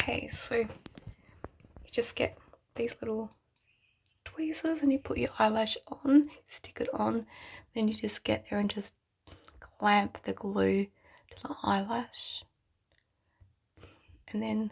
Okay, so you just get these little tweezers and you put your eyelash on, stick it on, then you just get there and just clamp the glue to the eyelash. And then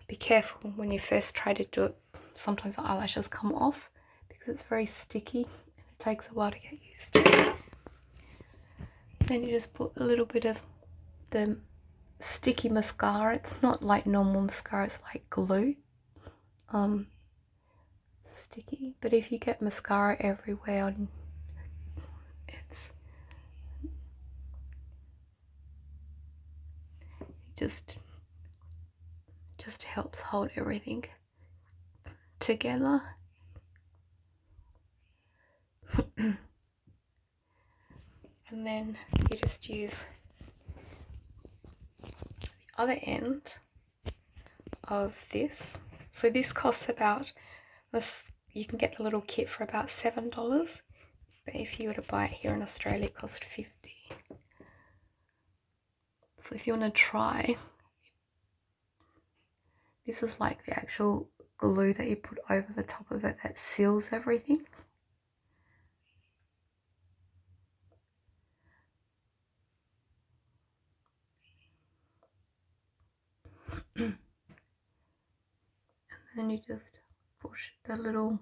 be careful when you first try to do it. Sometimes the eyelashes come off because it's very sticky and it takes a while to get used to. Then you just put a little bit of the sticky mascara. It's not like normal mascara, it's like glue. Sticky, but if you get mascara everywhere, it's just helps hold everything together. And then you just use the other end of this. So this costs about, you can get the little kit for about $7, but if you were to buy it here in Australia, it costs $50. So if you want to try, this is like the actual glue that you put over the top of it that seals everything. And then you just push the little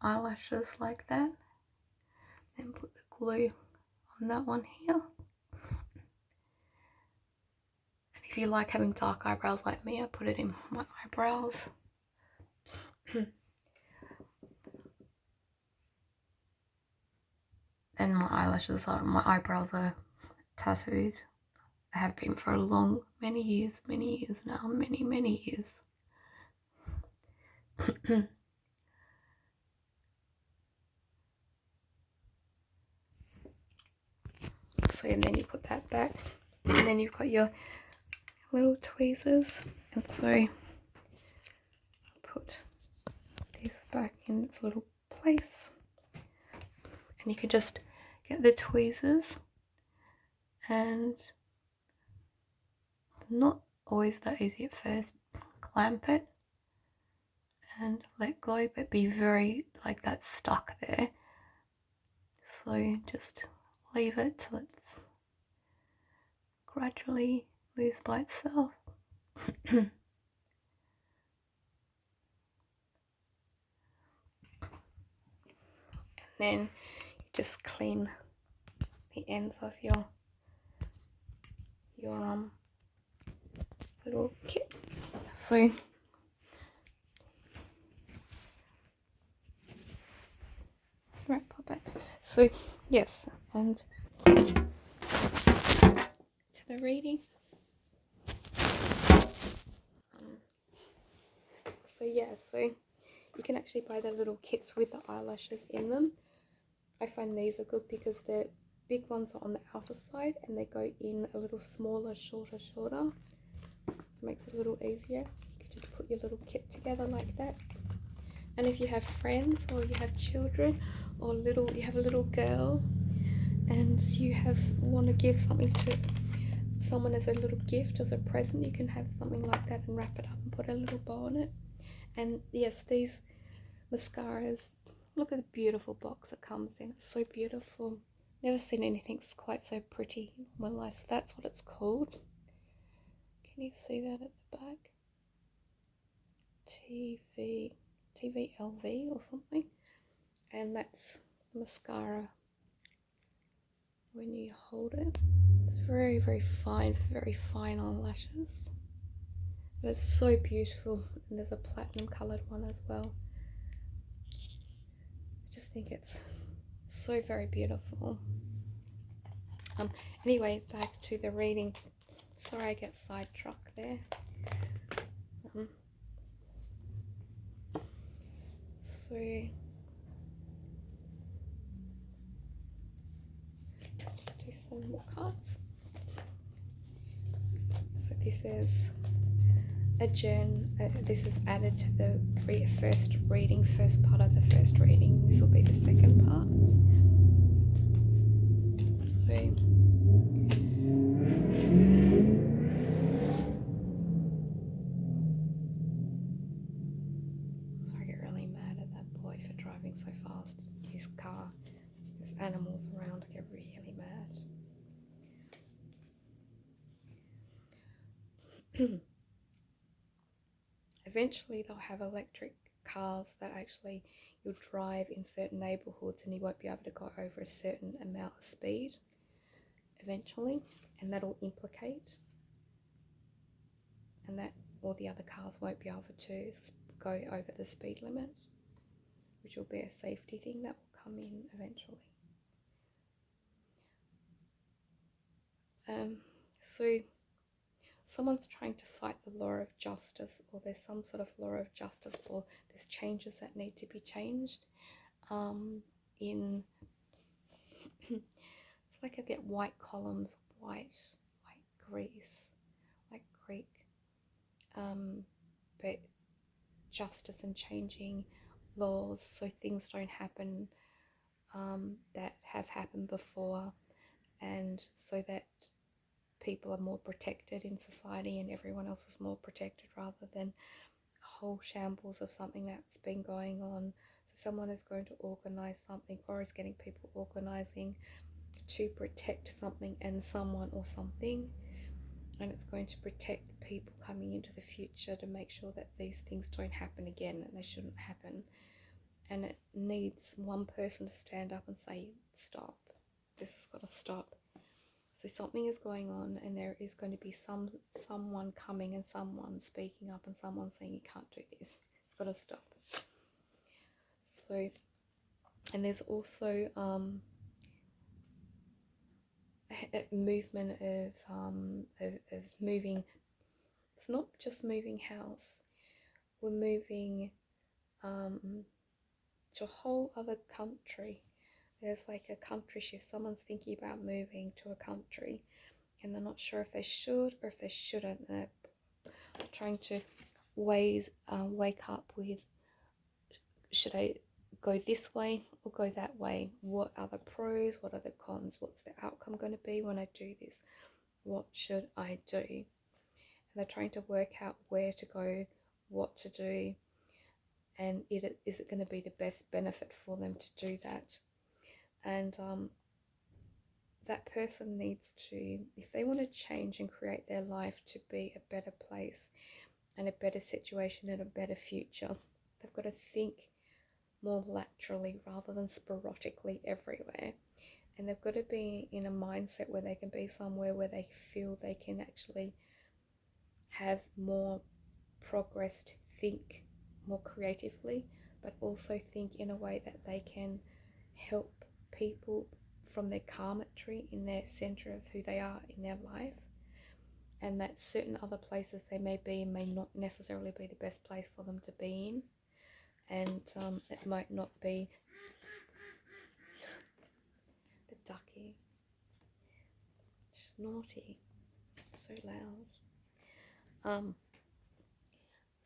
eyelashes like that, then put the glue on that one here. And if you like having dark eyebrows like me, I put it in my eyebrows. And my eyebrows are tattooed. I have been for many years now, many years. So and then you put that back, and then you've got your little tweezers, and so put this back in its little place, and you can just get the tweezers, and not always that easy at first, clamp it and let go, but be very like that's stuck there, so just leave it till it's gradually moves by itself. And then you just clean the ends of your little kit. So right, pop it. So yes, and to the reading. So yeah, so you can actually buy the little kits with the eyelashes in them. I find these are good because the big ones are on the outer side and they go in a little smaller, shorter. It makes it a little easier. You can just put your little kit together like that. And if you have friends or you have children or you have a little girl and you want to give something to someone as a little gift, as a present, you can have something like that and wrap it up and put a little bow on it. And yes, these mascaras, look at the beautiful box it comes in. It's so beautiful. Never seen anything quite so pretty in my life. So that's what it's called. Can you see that at the back? TVLV or something. And that's mascara when you hold it. It's very, very fine eyelashes. But it's so beautiful, and there's a platinum coloured one as well. I just think it's so very beautiful. Anyway, back to the reading. Sorry I get sidetracked there. So do some more cards. So this is this is added to the first part of the first reading. This will be the second part. Eventually they'll have electric cars that actually you'll drive in certain neighborhoods and you won't be able to go over a certain amount of speed eventually, and that'll implicate, and that all the other cars won't be able to go over the speed limit, which will be a safety thing that will come in eventually. So someone's trying to fight the law of justice, or there's some sort of law of justice, or there's changes that need to be changed. In it's like I get white columns, white, like Greece, like Greek, but justice and changing laws so things don't happen that have happened before, and so that people are more protected in society and everyone else is more protected, rather than a whole shambles of something that's been going on. So someone is going to organize something, or is getting people organizing to protect something and someone or something, and it's going to protect people coming into the future to make sure that these things don't happen again, and they shouldn't happen. And it needs one person to stand up and say, stop, this has got to stop. So something is going on, and there is going to be someone coming and someone speaking up and someone saying, you can't do this, it's got to stop. So, and there's also a movement of moving. It's not just moving house, we're moving to a whole other country. There's like a country shift. Someone's thinking about moving to a country and they're not sure if they should or if they shouldn't. They're trying to wake up with, should I go this way or go that way? What are the pros? What are the cons? What's the outcome going to be when I do this? What should I do? And they're trying to work out where to go, what to do, and is it going to be the best benefit for them to do that. And that person needs to, if they want to change and create their life to be a better place and a better situation and a better future, they've got to think more laterally rather than sporadically everywhere. And they've got to be in a mindset where they can be somewhere where they feel they can actually have more progress, to think more creatively, but also think in a way that they can help people from their karma tree in their center of who they are in their life, and that certain other places they may be may not necessarily be the best place for them to be in, and it might not be the ducky. She's naughty, so loud.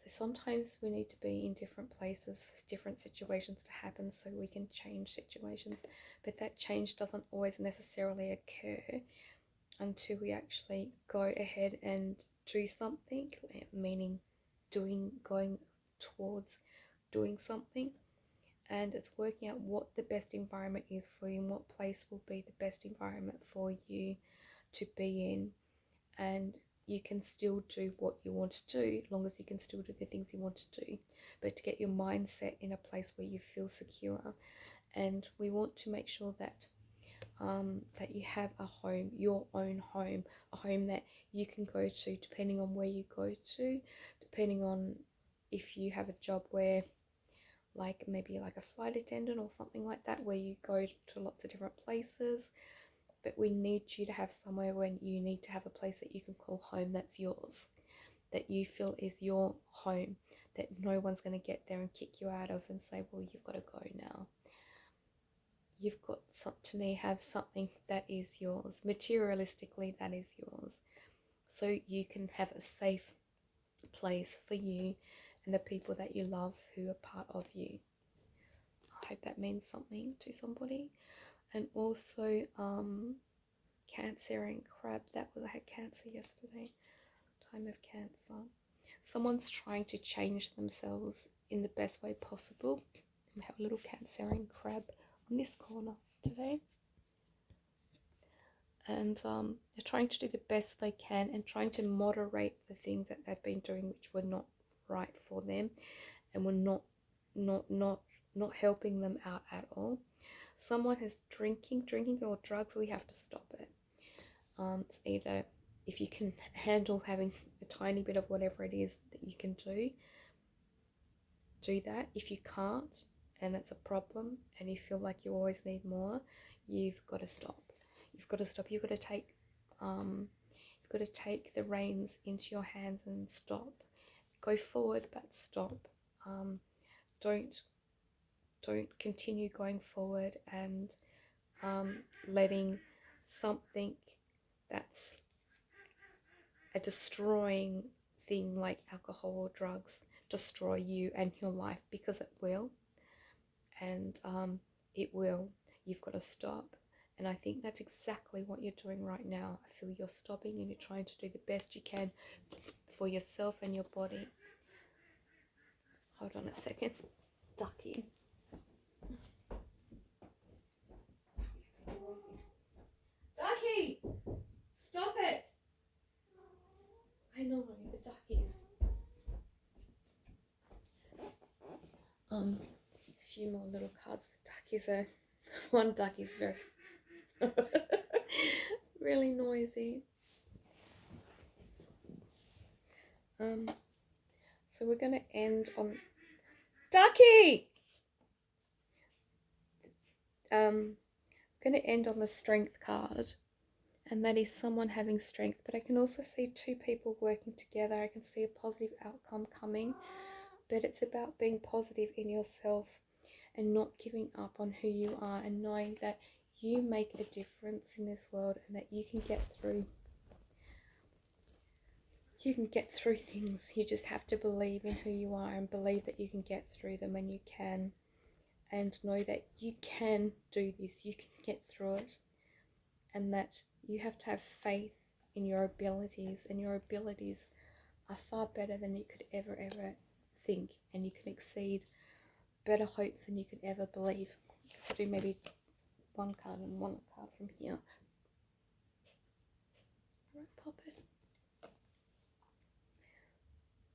So sometimes we need to be in different places for different situations to happen so we can change situations, but that change doesn't always necessarily occur until we actually go ahead and do something, meaning going towards doing something. And it's working out what the best environment is for you and what place will be the best environment for you to be in. And you can still do what you want to do as long as you can still do the things you want to do, but to get your mindset in a place where you feel secure. And we want to make sure that that you have a home, your own home, a home that you can go to depending on where you go to, depending on if you have a job where, like maybe like a flight attendant or something like that, where you go to lots of different places. But we need you to have somewhere when you need to have a place that you can call home that's yours, that you feel is your home, that no one's going to get there and kick you out of and say, well, you've got to go now. You've got to have something that is yours. Materialistically, that is yours. So you can have a safe place for you and the people that you love who are part of you. I hope that means something to somebody. And also, Cancer and Crab, I had Cancer yesterday, time of Cancer. Someone's trying to change themselves in the best way possible. We have a little Cancer and Crab on this corner today. and they're trying to do the best they can and trying to moderate the things that they've been doing which were not right for them and were not not not helping them out at all. Someone is drinking or drugs, we have to stop it. It's either, if you can handle having a tiny bit of whatever it is that you can do that. If you can't and it's a problem and you feel like you always need more, you've got to stop. You've got to stop. You've got to take the reins into your hands and stop. Go forward, but stop. Don't continue going forward and letting something that's a destroying thing like alcohol or drugs destroy you and your life, because it will. And it will. You've got to stop. And I think that's exactly what you're doing right now. I feel you're stopping and you're trying to do the best you can for yourself and your body. Hold on a second. Ducky. Ducky! Stop it! I know, the duckies. A few more little cards. The duckies are... One ducky's very... really noisy. So we're going to end on... Ducky! Going to end on the Strength card. And that is someone having strength. But I can also see two people working together. I can see a positive outcome coming. But it's about being positive in yourself and not giving up on who you are, and knowing that you make a difference in this world and that you can get through. You can get through things. You just have to believe in who you are and believe that you can get through them when you can. And know that you can do this. You can get through it. And that you have to have faith in your abilities. And your abilities are far better than you could ever think. And you can exceed better hopes than you could ever believe. I'll do maybe one card and one card from here. Alright, pop it.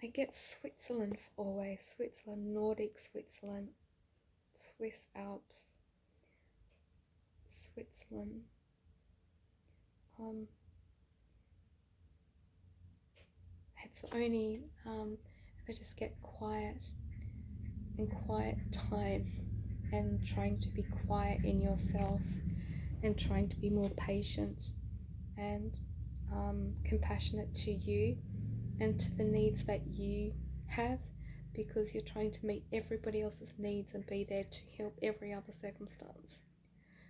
I get Switzerland for always. Switzerland, Nordic Switzerland, Swiss Alps, Switzerland. It's only I just get quiet and quiet time, and trying to be quiet in yourself, and trying to be more patient and compassionate to you and to the needs that you have, because you're trying to meet everybody else's needs and be there to help every other circumstance.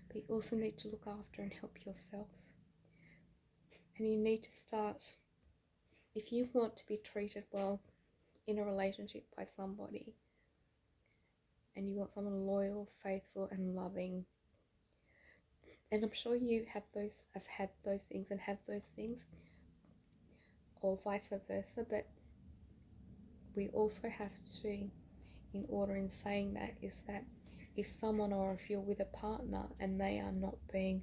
But you also need to look after and help yourself. And you need to start, if you want to be treated well in a relationship by somebody, and you want someone loyal, faithful and loving, and I'm sure you have had those things and have those things, or vice versa, but we also have to, in order in saying that, is that if someone, or if you're with a partner and they are not being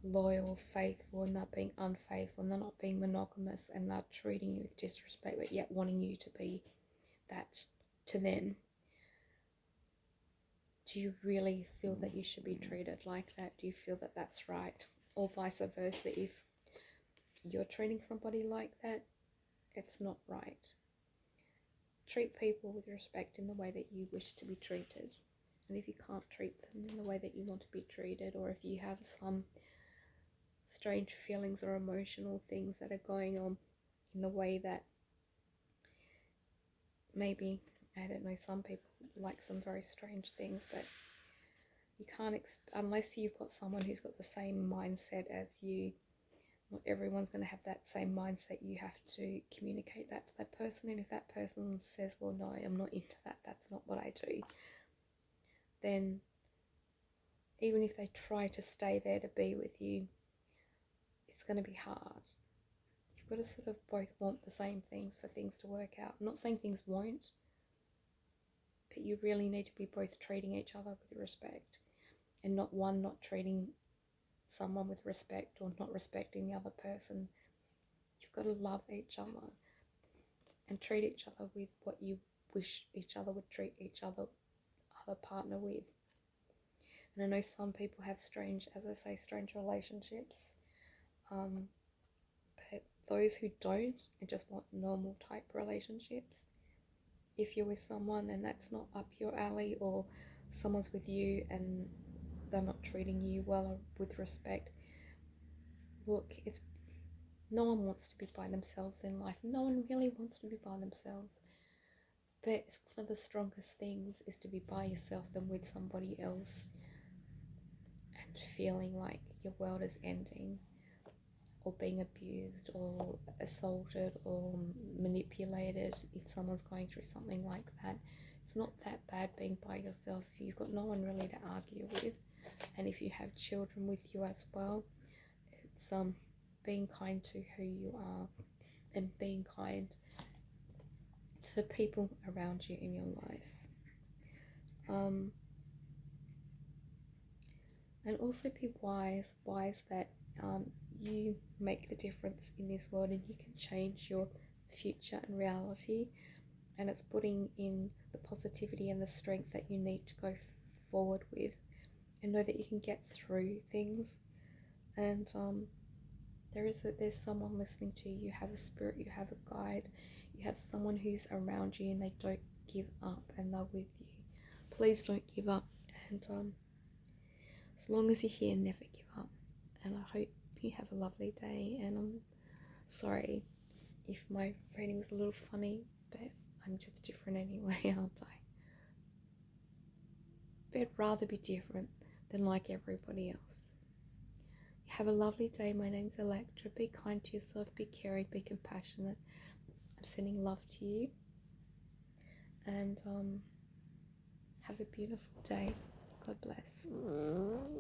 loyal, faithful, and they're being unfaithful, and they're not being monogamous, and they're treating you with disrespect, but yet wanting you to be that to them, do you really feel that you should be treated like that? Do you feel that that's right? Or vice versa, if you're treating somebody like that, it's not right. Treat people with respect in the way that you wish to be treated. And if you can't treat them in the way that you want to be treated, or if you have some strange feelings or emotional things that are going on in the way that maybe, I don't know, some people like some very strange things, but you can't, unless you've got someone who's got the same mindset as you, not everyone's going to have that same mindset. You have to communicate that to that person, and if that person says, well, no, I'm not into that, that's not what I do, then even if they try to stay there to be with you, it's going to be hard. You've got to sort of both want the same things for things to work out. I'm not saying things won't, but you really need to be both treating each other with respect, and not one not treating someone with respect or not respecting the other person. You've got to love each other and treat each other with what you wish each other would treat each other partner with. And I know some people have strange, as I say, strange relationships. But those who don't and just want normal type relationships, if you're with someone and that's not up your alley, or someone's with you and they're not treating you well or with respect, look, it's no one wants to be by themselves in life. No one really wants to be by themselves. But it's one of the strongest things is to be by yourself than with somebody else and feeling like your world is ending, or being abused or assaulted or manipulated. If someone's going through something like that, it's not that bad being by yourself. You've got no one really to argue with. And if you have children with you as well, it's being kind to who you are and being kind to the people around you in your life. And also be wise that you make the difference in this world, and you can change your future and reality, and it's putting in the positivity and the strength that you need to go forward with, and know that you can get through things. And there's someone listening to you. You have a spirit, you have a guide, you have someone who's around you, and they don't give up and they're with you. Please don't give up, and as long as you're here, never give up. And I hope you have a lovely day. And I'm sorry if my reading was a little funny, but I'm just different anyway, aren't I? But I'd rather be different than like everybody else. Have a lovely day. My name's Electra. Be kind to yourself, be caring, be compassionate. I'm sending love to you. And have a beautiful day. God bless.